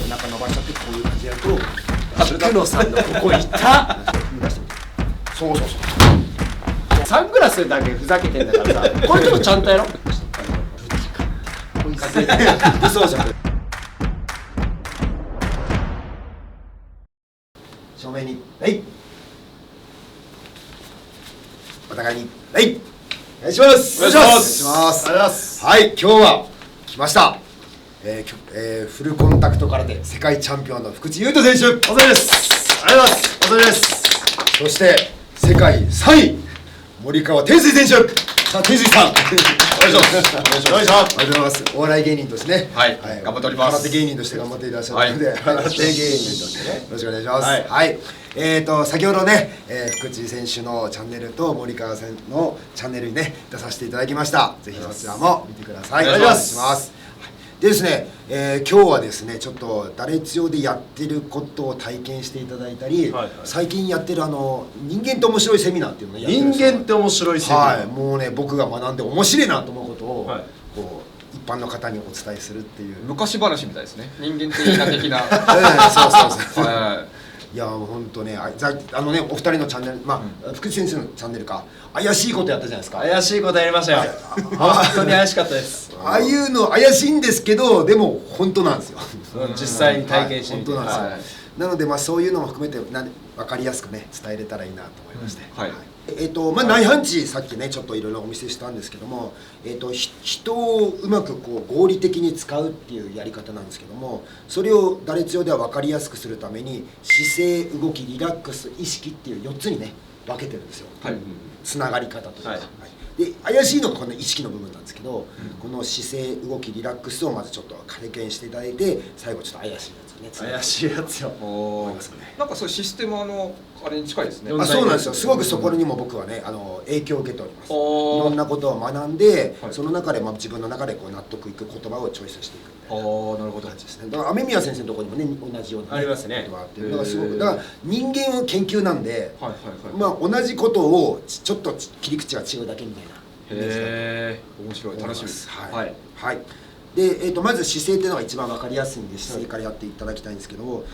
と中伸ばしちゃってこういう感じでやると菊野さんのここいたそうそうそう、サングラスだけふざけてんだからさ、これちょっとちゃんとやろう。そうじゃん。正面にはいお互いにはいお願いします。お願いします。お願いします。はい、今日は来ました。フルコンタクト空手世界チャンピオンの福地優斗選手、お疲れです。ありがとうございます。お疲れです。そして世界3位森川天水選手、さあ天水さん、お願いします。お願いします。ありがとうございます。お笑い芸人としてね、はい、頑張っております。空手芸人として頑張っていらっしゃるので、空手芸人としてね、よろしくお願いします。はい、先ほどね、福地選手のチャンネルと森川さんのチャンネルにね出させていただきました。ぜひそちらも見てください。お願いします。でですね、今日はですねちょっと誰強でやってることを体験していただいたり、最近やってる人間って面白いセミナーっていうのをやってるんですよ。人間って面白いセミナー、はい、もうね僕が学んで面白いなと思うことを、こう一般の方にお伝えするっていう昔話みたいですね。人間的な的なそうそうそう、いや本当ね、お二人のチャンネル、福地先生のチャンネルか、怪しいことやったじゃないですか。怪しいことやりましたよ。本当に怪しかったです。ああいうの怪しいんですけど、でも本当なんですよ。実際に体験してみて、本当なんですよ。なのでそういうのも含めて分かりやすくね伝えれたらいいなと思いまして、内反地さっきねちょっといろいろお見せしたんですけども、人をうまくこう合理的に使うっていうやり方なんですけども、それを打率用では分かりやすくするために姿勢、動き、リラックス、意識っていう4つにね分けてるんですよ。つながり方というか、で怪しいのがこの意識の部分なんですけど、この姿勢、動き、リラックスをまずちょっと体験していただいて、最後ちょっと怪しいやつをね、怪しいやつよ。なんかそういうシステムあれに近いですね。そうなんですよ。すごくそこにも僕はね影響を受けております。いろんなことを学んで、その中で自分の中でこう納得いく言葉をチョイスしていくみたいな感じですね。だから雨宮先生のところにもね同じようなありますね。ことがあって、だからすごくだから人間を研究なんで、同じことをちょっと切り口が違うだけみたいな。へえ、面白い、楽しみです。はいはい。でまず姿勢っていうのが一番分かりやすいんで、姿勢からやっていただきたいんですけど、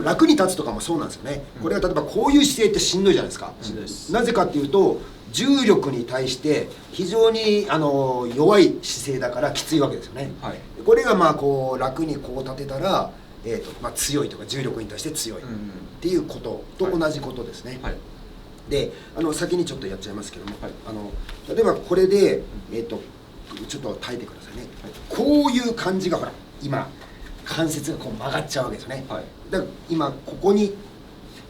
楽に立つとかもそうなんですよね。これは例えばこういう姿勢ってしんどいじゃないですか。なぜかっていうと重力に対して非常に弱い姿勢だからきついわけですよね。これがこう楽にこう立てたら、強いとか重力に対して強いっていうことと同じことですね。で先にちょっとやっちゃいますけども、例えばこれでちょっと耐えてくださいね。こういう感じがほら今関節がこう曲がっちゃうわけですよね。だから今ここに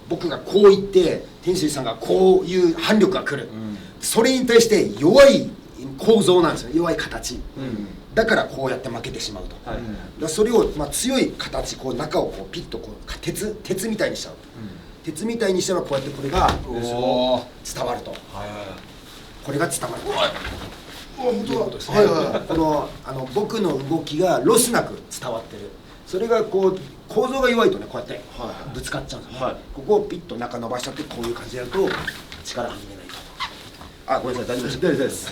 僕がこう言って天水さんがこういう反力が来る、それに対して弱い構造なんですよ。弱い形、だからこうやって負けてしまうと。だからそれを強い形、こう中をこうピッとこう鉄みたいにしちゃう。鉄みたいにしたらこうやってこれが伝わると。これが伝わる。本当だ。この僕の動きがロスなく伝わってる。それがこう構造が弱いとねこうやってぶつかっちゃうんですよね。ここをピッと中伸ばしちゃってこういう感じでやると力が入れないと。ごめんなさい、大丈夫です。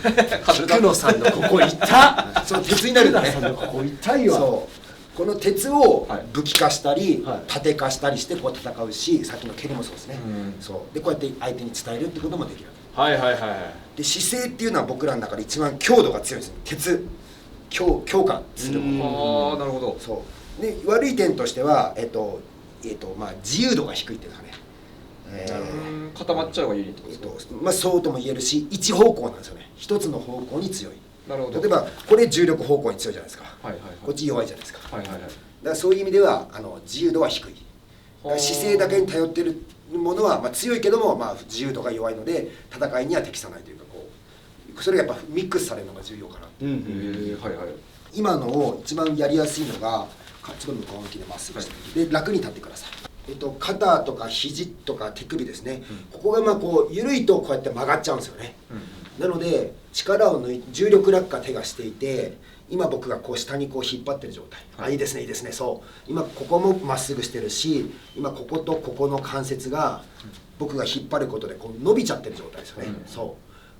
菊野さんのここ痛。そう鉄になるんだね。ここ痛いわ。この鉄を武器化したり盾化したりしてこう戦うし、さっきの蹴りもそうですね。そうでこうやって相手に伝えるってこともできる。で姿勢っていうのは僕らの中で一番強度が強いですね。鉄強化すること。なるほど。そうで悪い点としては自由度が低いっていうかね。固まっちゃうが有利ってことですか。そうとも言えるし、一方向なんですよね。一つの方向に強い。なるほど。例えばこれ重力方向に強いじゃないですか。こっち弱いじゃないですか。だからそういう意味では自由度は低い。姿勢だけに頼ってるものは強いけども自由度が弱いので戦いには適さないというか、こうそれがやっぱミックスされるのが重要かな。今のを一番やりやすいのがちょっと向こう向きでまっすぐしてで楽に立ってください。肩とか肘とか手首ですね。ここがこう緩いとこうやって曲がっちゃうんですよね。なので力を抜い重力落下手がしていて、今僕がこう下にこう引っ張ってる状態。いいですねいいですね。そう今ここもまっすぐしてるし、今こことここの関節が僕が引っ張ることでこう伸びちゃってる状態ですよね。そ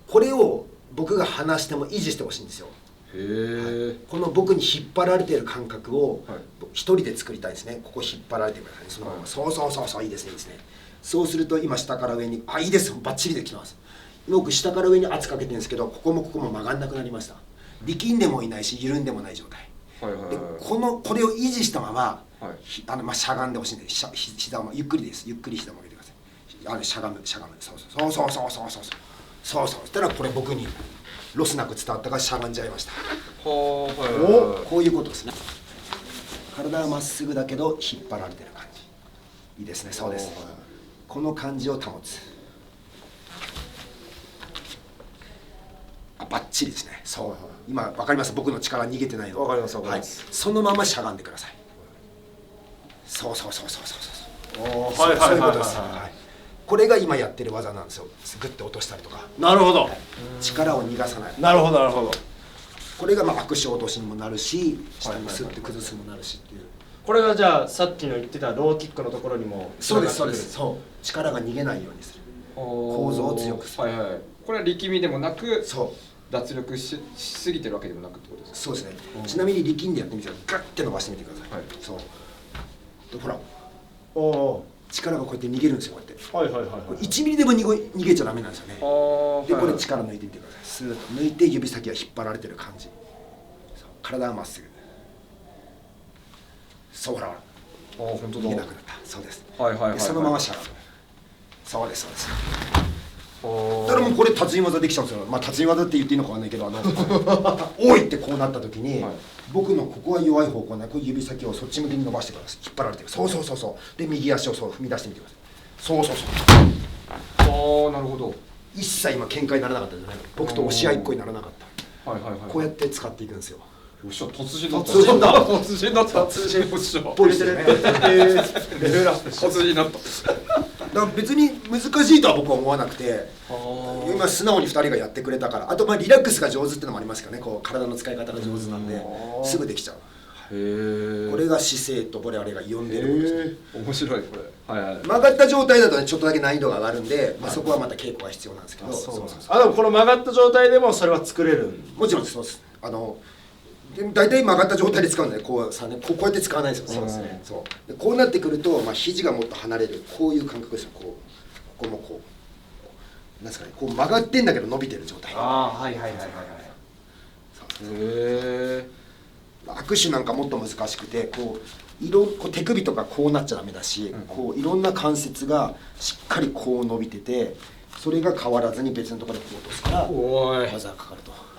うこれを僕が離しても維持してほしいんですよ。へえ。この僕に引っ張られてる感覚をはい一人で作りたいですね。ここ引っ張られてくださいね。そのまま、はいそうそうそうそう、いいですねいいですね。そうすると今下から上に、あ、いいです、バッチリできてます。僕下から上に圧かけてるんですけど、ここも曲がんなくなりました。力んでもいないし緩んでもない状態で、はいはいはいこれを維持したまま、はいしゃがんでほしいんで、膝をゆっくりです、ゆっくり膝を曲げてください。しゃがむ、そうそうそうそうそうそうそうそう、そしたらこれ僕にロスなく伝わったからしゃがんじゃいました。はあはいお、はいこういうことですね。体はまっすぐだけど引っ張られてる感じ、いいですね。そうです、この感じを保つ。バッチリですね。そう、今わかります。僕の力逃げてないの。わかりますわかります。そのまましゃがんでください。そうそうそうそうそうそう。おー、そうはいはいはいそういうことです。ははい、これが今やってる技なんですよ。グッて落としたりとか、い。なるほど。力を逃がさない。なるほどなるほど。これがまあ握手落としにもなるし、下にスッて崩すにもなるしっていう。これがじゃあさっきの言ってたローキックのところにもそうですそうです。そう、力が逃げないようにする。構造を強くする。はいはい。これは力みでもなくそう。脱力しすぎてるわけでもなくってことですか。そうですね。ちなみに力んでやってみてください。ガッて伸ばしてみてください。はいそう。でほら、おお力がこうやって逃げるんですよ。こうやって。ー。はいはいはいはい。 1ミリでも逃げちゃダメなんですよね。ああでこれ力抜いていってください。スーッと抜いて指先が引っ張られてる感じ。そう、体はまっすぐ。そう、ほらほら、本当だ。逃げなくなった。そうです。はいはいはいはい。でそのまましゃがむ。そうですそうです。あだからもうこれ達人技できちゃうんですよ。まあ達人技って言っていいのかわかんないけど、おいってこうなった時に、はい、僕のここは弱い方向ね、こう指先をそっち向きに伸ばしてください。引っ張られてる。そうそうそうそう。で右足をそう踏み出してみてください。そうそうそう。ああなるほど。一切今喧嘩にならなかったじゃない。僕と押し合いっこにならなかった。はいはいはい。こうやって使っていくんですよ。よっしゃ突然だった。突然だ突然だった。突然よっしゃ。ポリスね。レベルアップして突然になった。だから別に難しいとは僕は思わなくて、今素直に2人がやってくれたから、あとまあリラックスが上手ってのもありますからね。こう体の使い方が上手なんですぐできちゃう。へえ。これが姿勢と我々が呼んでるものですね。面白いこれ。はいはい。曲がった状態だとねちょっとだけ難易度が上がるんで、まあ、そこはまた稽古が必要なんですけど、そうそうそう、あ、でもこの曲がった状態でもそれは作れるんもちろんです。そうです。で大体曲がった状態で使うのでこうさ、ね、こうやって使わないですよ。そうですね。そうでこうなってくると、まあ、肘がもっと離れるこういう感覚ですよ。ここもこうなんですかね、こう曲がってんだけど伸びてる状態。ああ、はいはいはいはいはい。へえ。握手なんかもっと難しくて、こう手首とかこうなっちゃダメだし、こういろんな関節がしっかりこう伸びてて、それが変わらずに別のところでこう落とすからおい。技がかかると。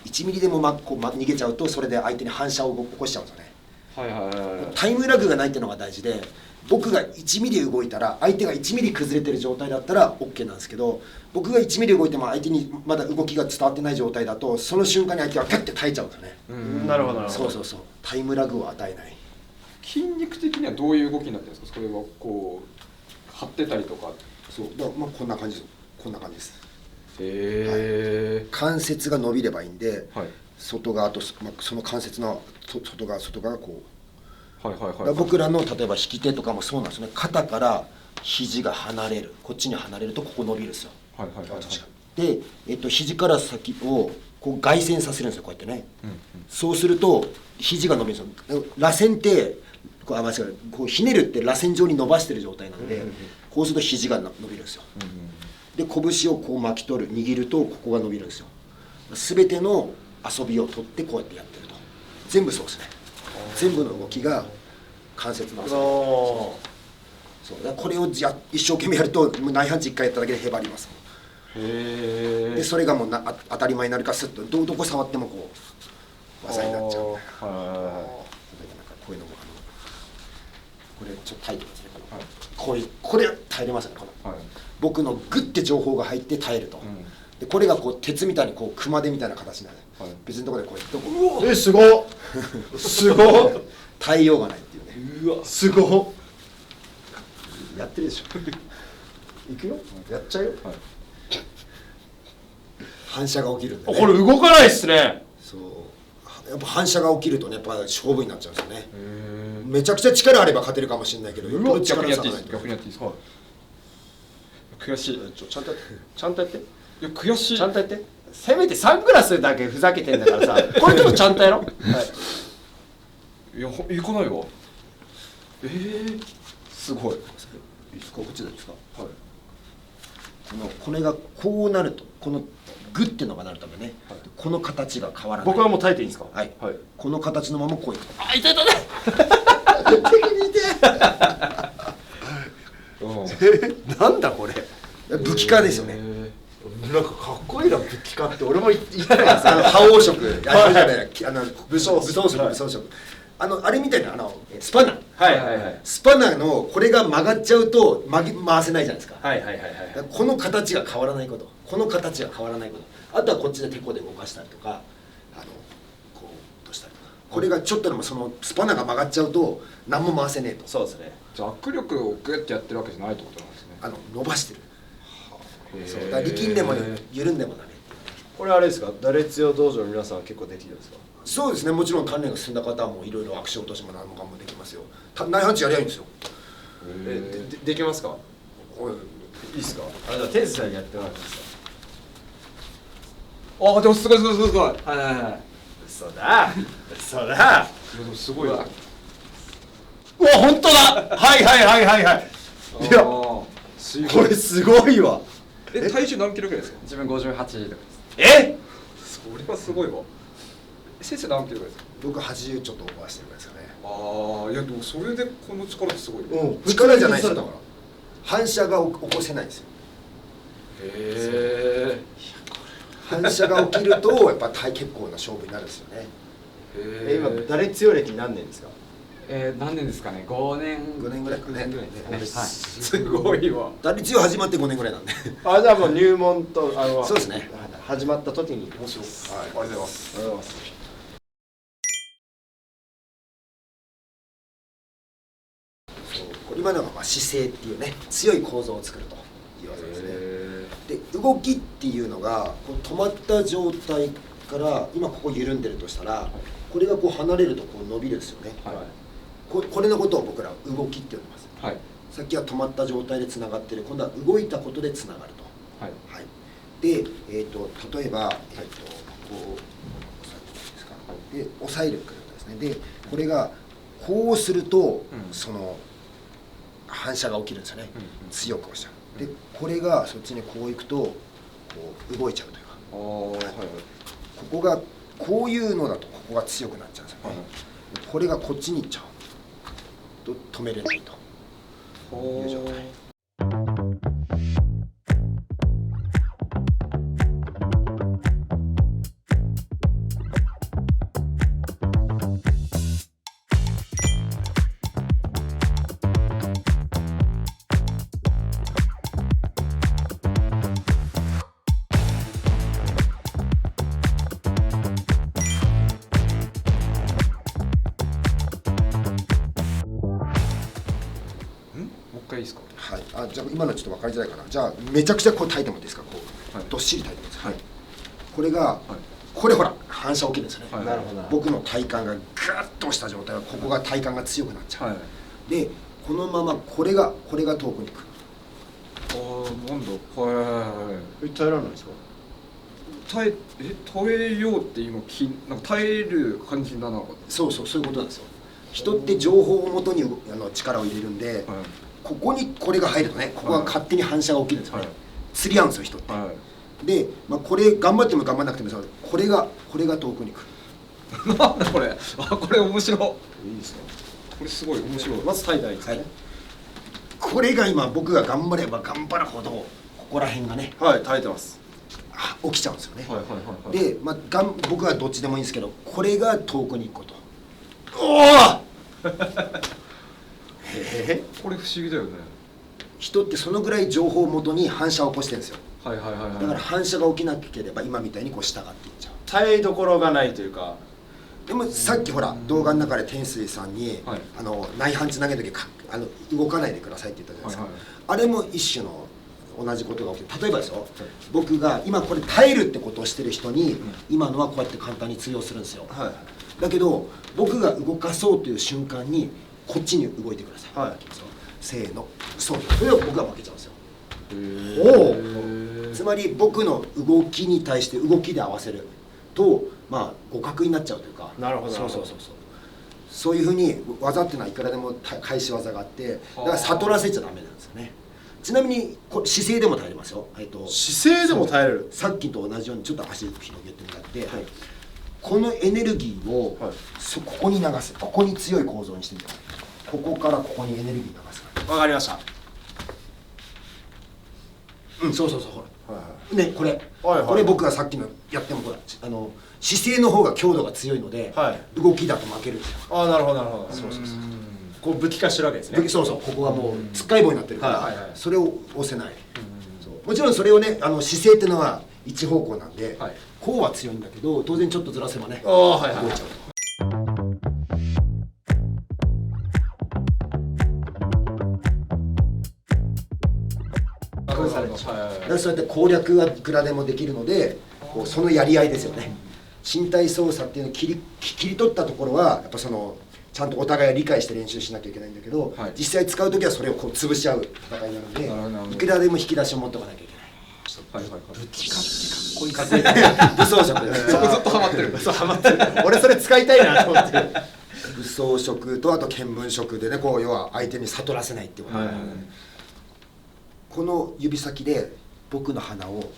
1ミリでも逃げちゃうとそれで相手に反射を起こしちゃうんですよね。はいはいはい。タイムラグがないっていうのが大事で、僕が1ミリ動いたら相手が1ミリ崩れてる状態だったら OK なんですけど、僕が1ミリ動いても相手にまだ動きが伝わってない状態だとその瞬間に相手はガッて耐えちゃうんですよね。なるほどなるほど。そうそうそう、タイムラグを与えない。筋肉的にはどういう動きになってるんですか。それはこう張ってたりとか。そうだからまあこんな感じです。こんな感じです。へえ。関節が伸びればいいんで、はい外側と、まあ、その関節の外側がこう、はいはいだからはい。僕らの例えば引き手とかもそうなんですね。肩から肘が離れる、こっちに離れるとここ伸びるんですよ。はいはいはい。で、肘から先をこう外旋させるんですよ。こうやってね、うんうん。そうすると肘が伸びるんですよ。螺旋って間違える、こうひねるって螺旋状に伸ばしてる状態なんで、こうすると肘が伸びるんですよ。で拳をこう巻き取る、握るとここが伸びるんですよ。全ての遊びを取ってこうやってやってると。全部そうですね。全部の動きが関節の遊び。そうだからこれを一生懸命やると内反地1回やっただけでへばります。へえ。でそれがもう当たり前になるからスッとどこ触ってもこう技になっちゃう。はなんかこういうのもこれちょっとタイトですね。これ耐えれますよね。いはい。僕のグッて情報が入って耐えると。でこれがこう鉄みたいにこう熊手みたいな形になる。はい別のところでこうやってこうすごっすごっ耐えようがないっていうね。うわすごっ。やってるでしょ。いくよ。やっちゃうよ。はい。反射が起きるんで、ね。これ動かないっすね。そうやっぱ反射が起きるとねやっぱ勝負になっちゃうんですよね。へえ。めちゃくちゃ力あれば勝てるかもしれないけど、よっぽど逆にやっていいです。力差がないと。逆にやっていいですか。悔しい。ちゃんとやって。ちゃんとやって。いや悔しい。ちゃんとやって。せめてサングラスだけふざけてんだからさ、これちょっとちゃんとやろ。はい。いや行かないわ。すごい。いいですか、こっちでいいですか。はい。これがこうなると、このグッてのがなるためね、はい、この形が変わらない。僕はもう耐えていいんですか。はい、はい、この形のままこういく。あ、痛い痛い痛い。なんだこれ。武器化ですよね。なんかかっこいいな、武器化って。俺も言いたいです。覇王色、武装色。あれみたいなスパナ、スパナのこれが曲がっちゃうと回せないじゃないですか。この形が変わらないこと、この形が変わらないこと、あとはこっちでテコで動かしたりとか、こうとしたりとか、これがちょっとでもそのスパナが曲がっちゃうと何も回せねえと。そうですね。じゃあ握力をグッてやってるわけじゃないってことなんですね。伸ばしてる。そうだから力んでも緩んでもダメ。これあれですか、打列用道場の皆さんは結構できるんですか。そうですね、もちろん鍛錬が進んだ方はもういろいろアクション落としも何もかもできますよ。内反地やりゃいいんですよ。できますか。いいですか。じゃあ天才にやってもらっていいですか。あ、でもすごい。はい。嘘だ。嘘だ。でもすごいわ。うわ、本当だ。はい。いや、これすごいわ。体重何キロぐらいですか。自分58とかです。それはすごいわ。先生何キロぐらいですか。僕80ちょっとオーバーしてるぐらいですかね。いやでもそれでこの力ってすごい。力じゃないですよ。だから反射が起こせないんですよ。反射が起きるとやっぱ結構な勝負になるんですよね。今打列用歴何年ですか。何年ですかね。5年ぐらいかね。すごいわ。打率用始まって5年ぐらいなんで。じゃあもう入門とそうですね。始まった時に。面白い。ありがとうございます。今のが姿勢っていうね、強い構造を作るという技ですね。で動きっていうのがこう止まった状態から今ここ緩んでるとしたら、これがこう離れるとこう伸びるんですよね。これのことを僕ら動きって呼んでます。さっきは止まった状態でつながってる、今度は動いたことでつながると。で、例えば、こうで押さえるですね。でこれがこうすると、その反射が起きるんですよね。強く押しちゃう。でこれがそっちにこういくとこう動いちゃうというか、ここがこういうのだとここが強くなっちゃうんですよね。これがこっちに行っちゃうと止めれないという状態。いいですか。はい。じゃあ今のちょっと分かりづらいかな。じゃあめちゃくちゃこう耐えてもいいですか。こう、どっしり耐えてます。これが、これほら反射起きるんですよね。なるほど。僕の体幹がグッとした状態はここが体幹が強くなっちゃう。でこのままこれが遠くに行く。なんだ。耐えられないですか。耐えようって今なんか耐える感じにならなかった。そういうことなんですよ。人って情報をもとに力を入れるんで、ここにこれが入るとね、ここが勝手に反射が起きるんですよね。釣り合うんですよ人って。で、これ頑張っても頑張らなくてもこれが遠くに来る。なんだこれ。これ面白い。いいですか。これすごい面白い。まず耐えたらいいですね。これが今僕が頑張れば頑張るほどここら辺がね、耐えてます。起きちゃうんですよね。で、僕はどっちでもいいんですけど、これが遠くに行くこと。これ不思議だよね。人ってそのぐらい情報をもとに反射を起こしてるんですよ。だから反射が起きなければ今みたいにこう従っていっちゃう。耐えどころがないというか。でもさっきほら動画の中で天水さんに内反地投げる時動かないでくださいって言ったじゃないですか。あれも一種の同じことが起きて、例えばですよ、僕が今これ耐えるってことをしてる人に今のはこうやって簡単に通用するんですよ。だけど僕が動かそうという瞬間にこっちに動いてください。せーの、そう。それを僕が負けちゃうんですよ。おお。つまり僕の動きに対して動きで合わせるとまあ互角になっちゃうというか。なるほど。そうそういうふうに技っていうのはいくらでも返し技があってだから悟らせちゃダメなんですよね。ちなみに姿勢でも耐えれますよ。姿勢でも耐えれる。さっきと同じようにちょっと足広げてもらって、このエネルギーを、ここに流す。ここに強い構造にしてみてください。ここからここにエネルギー流す。わかりました。そうほら。ねこれ、はいはい、これ僕がさっきのやってもほら姿勢の方が強度が強いので、動きだと負けるんですよ。ああなるほどなるほど。そうこう武器化してるわけですね。そうここがもうつっかい棒になってるから、それを押せない。もちろんそれをね姿勢っていうのは一方向なんで、こうは強いんだけど当然ちょっとずらせばね動いちゃうと。そうやって攻略はいくらでもできるのでそのやり合いですよね。身体操作っていうのを切り取ったところはやっぱそのちゃんとお互い理解して練習しなきゃいけないんだけど、実際使う時はそれをこう潰し合う戦いなのでいくらでも引き出しを持っておかなきゃいけない。武器化ってかっこいい武装色そこずっとハマってる。そうハマってる。俺それ使いたいなと思ってる。武装色とあと見聞色でね要は相手に悟らせないっていうこと、この指先で僕の鼻を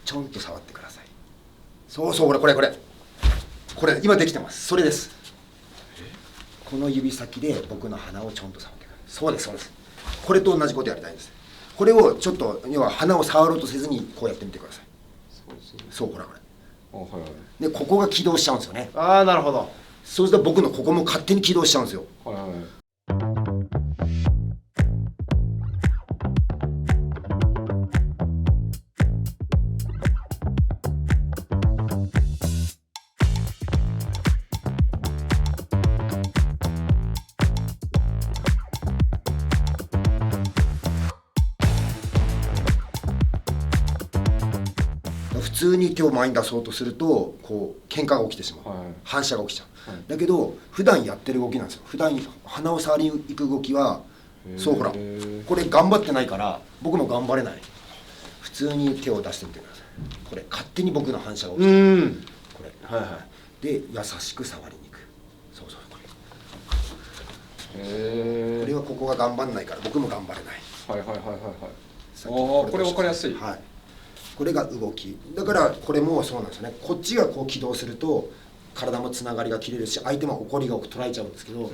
ちょんと触ってください。これ今できてます。それです。この指先で僕の鼻をちょんと触ってください。そうです。これと同じことやりたいんです。これをちょっと要は鼻を触ろうとせずにこうやってみてください。ほらでここが起動しちゃうんですよね。ああなるほど。そうすると僕のここも勝手に起動しちゃうんですよ。普通に手を前に出そうとすると喧嘩が起きてしまう、反射が起きちゃう、だけど普段やってる動きなんですよ。普段鼻を触りに行く動きはほらこれ頑張ってないから僕も頑張れない。普通に手を出してみてください。これ勝手に僕の反射が起きてこれ、で優しく触りに行く。これはここが頑張んないから僕も頑張れない。これ分かりやすい。これが動きだからこれもそうなんですよね。こっちがこう起動すると体もつながりが切れるし相手も怒りが捉えちゃうんですけど、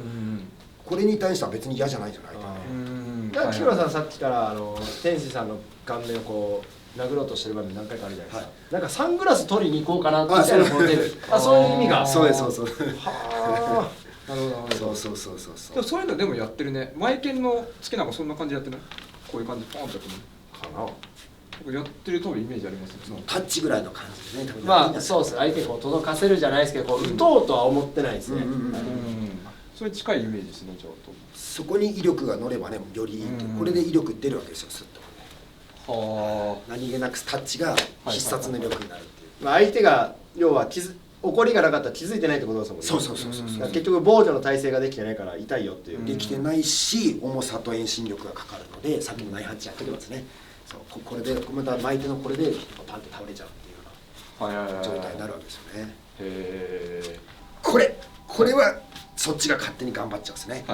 これに対しては別に嫌じゃないじゃないかね。木村さんさっきから天使さんの顔面をこう殴ろうとしてる場面何回かあるじゃないですか。なんかサングラス取りに行こうかなみたいなそういう意味が。そうです。はあ。なるほど。そう。でもそういうのでもやってるね。マイケンの好きなんかそんな感じやってない？こういう感じポンってやってるかな。やってる通りイメージありますね。タッチぐらいの感じですね。まあそうです。相手こう届かせるじゃないですけど、打とうとは思ってないですね。それ近いイメージですね。じゃあそこに威力が乗ればねよりいい。これで威力出るわけですよ。スッと。何気なくタッチが必殺の威力になるっていう。相手が要は怒りがなかったら気づいてないってことですもんね。そう。結局防除の体制ができてないから痛いよっていう。できてないし重さと遠心力がかかるのでさっきの内八やってるんですね。これでまた巻いてのこれでパンと倒れちゃうっていうような状態になるわけですよね。これはそっちが勝手に頑張っちゃうんですね。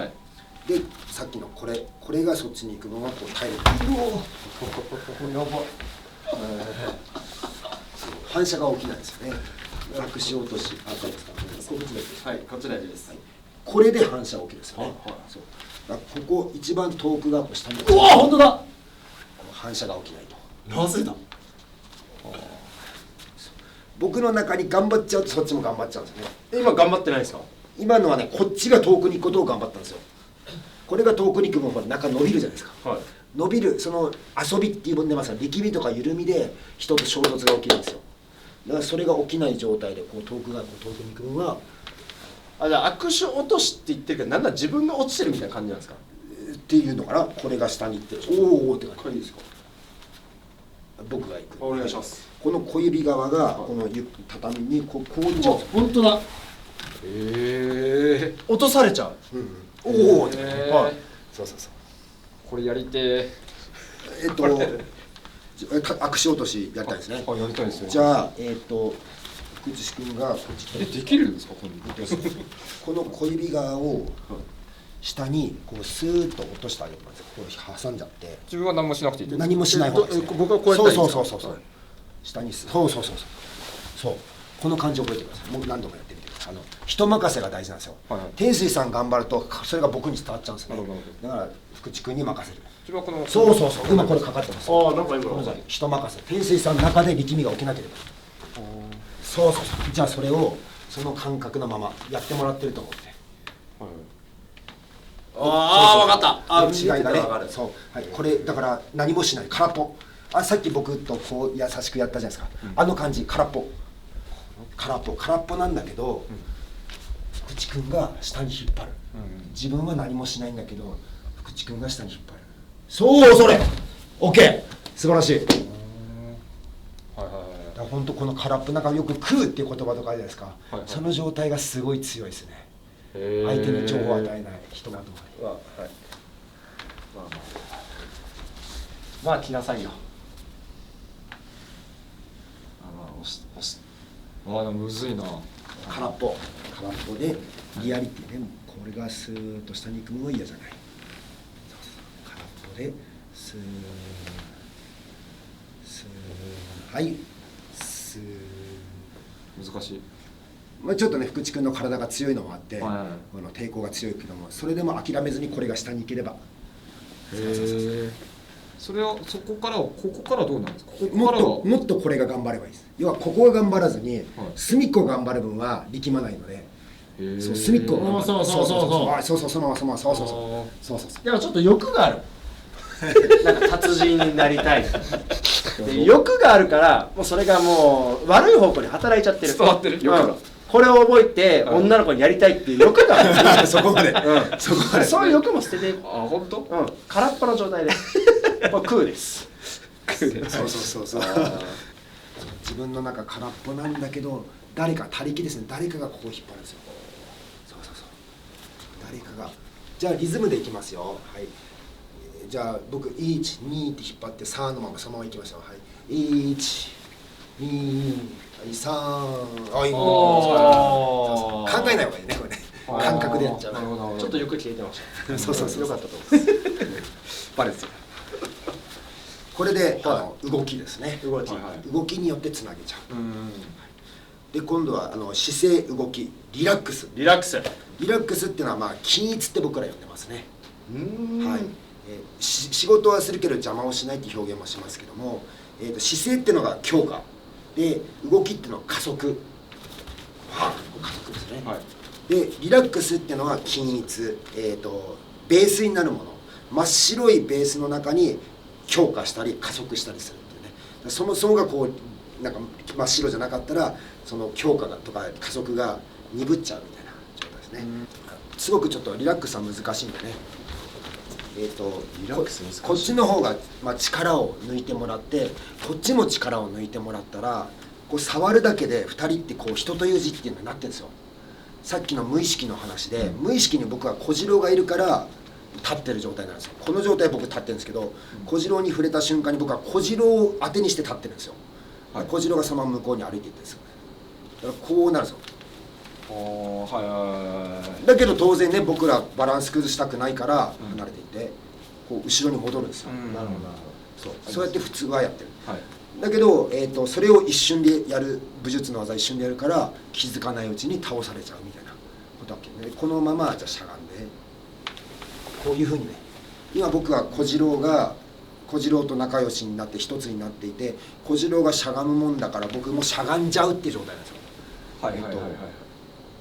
でさっきのこれがそっちに行くのがこう耐える。反射が起きないですよね。隠し落としこっちです。はい、こっち大事です。これで反射起きるんですよね。ここ一番遠くが下に。うわ本当だ。反射が起きないと。なぜだ。僕の中に頑張っちゃうとそっちも頑張っちゃうんですよね。今頑張ってないですか。今のはねこっちが遠くに行くことを頑張ったんですよ。これが遠くに行く分中伸びるじゃないですか。伸びるその遊びっていうもんでますが力みとか緩みで人と衝突が起きるんですよ。だからそれが起きない状態で遠くに行く分はじゃあ握手落としって言ってるけどなんだ自分が落ちてるみたいな感じなんですかっていうのかな。これが下に行っておおって感じですか。僕が行く。お願いします。この小指側がこの畳にこう行っちゃうんですよ。本当だ。落とされちゃう。おおって。そう。これやりて握手落としやりたいですね。あ、やりたいですよ。じゃあ福地君がこっちできるんですか、この小指側を下にこうスーッと落としてあげてください。ここ挟んじゃって自分は何もしなくていい。何もしない方がいいですね。僕はこうやったらいいんですか？そう下にそうこの感じを覚えてください。もう何度もやってみてください。人任せが大事なんですよ。天水さん頑張るとそれが僕に伝わっちゃうんですね。だから福地君に任せる。自分はこのそう今これかかってます。なんか今人任せ。天水さんの中で力みが起きなければ。そうじゃあそれをその感覚のままやってもらってると思って。分かった違いがね。そうはいこれだから何もしない空っぽ。さっき僕とこう優しくやったじゃないですか。あの感じ空っぽなんだけど、福地君が下に引っ張る。自分は何もしないんだけど福地君が下に引っ張る。そうそれ OK 素晴らしい。本当この空っぽなんかよく食うっていう言葉とかあるじゃないですか、その状態がすごい強いですね。相手に情報を与えない人まとまり。まあ来なさいよ。むずいな。空っぽでリアリティね。これがスーッと下に行くのは嫌じゃない。空っぽでスーはいスー難しい。ちょっとね福地君の体が強いのもあって、抵抗が強いけどもそれでも諦めずにこれが下に行ければ。それはここからどうなんですか。もっとこれが頑張ればいいです。要はここが頑張らずに隅っこ頑張る分は力まないので、そう隅っこを頑張る。そうそのままそうでもちょっと欲がある。なんか達人になりたい。で欲があるからもうそれがもう悪い方向に働いちゃってる。伝わってる欲が。これを覚えて女の子にやりたいっていう欲がある。そこまで。そういう欲も捨てて。本当？空っぽの状態で。これ空です。そう自分の中空っぽなんだけど誰か他力ですね。誰かがここを引っ張るんですよ。そう誰かが。じゃあリズムでいきますよ。はい。じゃあ僕1、2って引っ張って3のままそのままいきましょう。はい。1、2、3。考えない方がいいねこれね。感覚でやっちゃう。ちょっとよく消えてました。そうよかったと思います。バレてた。これで動きですね。動きによってつなげちゃう。で今度は姿勢動きリラックスっていうのは均一って僕ら呼んでますね。仕事はするけど邪魔をしないっていう表現もしますけども、姿勢っていうのが強化で動きっていうのは加速ですね。でリラックスっていうのは均一、ベースになるもの、真っ白いベースの中に強化したり加速したりするっていうね。そもそもがこうなんか真っ白じゃなかったらその強化とか加速が鈍っちゃうみたいな状態ですね。すごくちょっとリラックスは難しいんでね。こっちの方が力を抜いてもらってこっちも力を抜いてもらったらこう触るだけで2人ってこう人という字っていうのになってるんですよ。さっきの無意識の話で無意識に僕は小次郎がいるから立ってる状態なんですよ。この状態僕立ってるんですけど小次郎に触れた瞬間に僕は小次郎を当てにして立ってるんですよ。小次郎がそのまま向こうに歩いていってるんですよ。だからこうなるんですよ。だけど当然ね僕らバランス崩したくないから離れていってこう後ろに戻るんですよ。そうやって普通はやってる。だけど、それを一瞬でやる武術の技一瞬でやるから気づかないうちに倒されちゃうみたいなことだっけね。このままじゃあしゃがんでこういうふうにね今僕は小次郎と仲良しになって一つになっていて小次郎がしゃがむもんだから僕もしゃがんじゃうっていう状態なんですよ。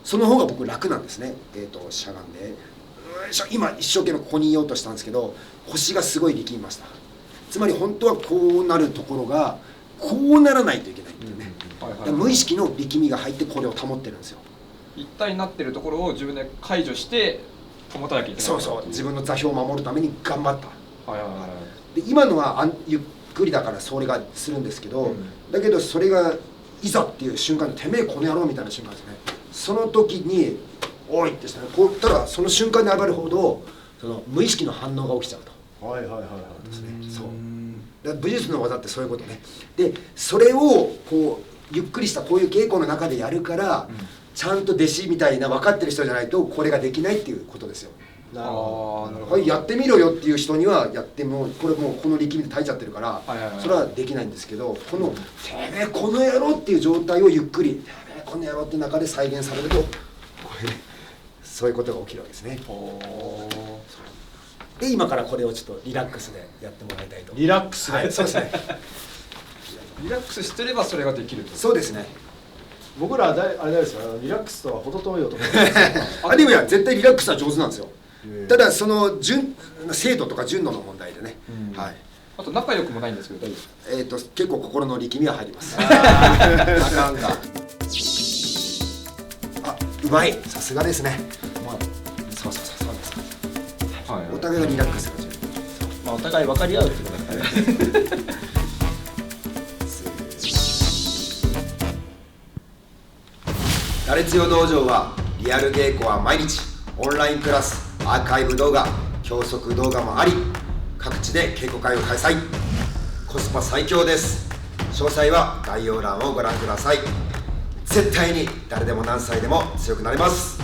その方が僕楽なんですね。しゃがんで今一生懸命ここにいようとしたんですけど腰がすごい力みました。つまり本当はこうなるところがこうならないといけないっていうね。無意識の力みが入ってこれを保ってるんですよ。一体になってるところを自分で解除して保たなきゃいけない。そう自分の座標を守るために頑張った。で今のはゆっくりだからそれがするんですけど、だけどそれがいざっていう瞬間にてめえこの野郎みたいな瞬間ですね。その時においってしたらこう言ったらその瞬間に暴れるほどその無意識の反応が起きちゃうと。そうだから武術の技ってそういうことね。でそれをこうゆっくりしたこういう稽古の中でやるから、ちゃんと弟子みたいな分かってる人じゃないとこれができないっていうことですよ。なるほああなるほど。はい、やってみろよっていう人にはやってもこれもうこの力みで耐えちゃってるから、はいはいはいそれはできないんですけど、この「てめえこの野郎」っていう状態をゆっくり「てめえこの野郎」って中で再現されるとこれ、ね、そういうことが起きるわけですね。で今からこれをちょっとリラックスでやってもらいたいと。リラックスで、はい、そうですね。リラックスしてればそれができると。そうですね。僕らはあれですよ、リラックスとは程遠い男なんですよ。あでもいや絶対リラックスは上手なんですよ。ただその精度とか純度の問題でね、はい、あと仲良くもないんですけど大丈夫ですか？結構心の力みは入ります。あかんか。あ、うまい、さすがですね。そうです。はいはいお互いがリラックスする。まあお互い分かり合うってことだね。打率よ道場はリアル稽古は毎日、オンラインクラス、アーカイブ動画、教則動画もあり、各地で稽古会を開催。コスパ最強です。詳細は概要欄をご覧ください。絶対に誰でも何歳でも強くなれます。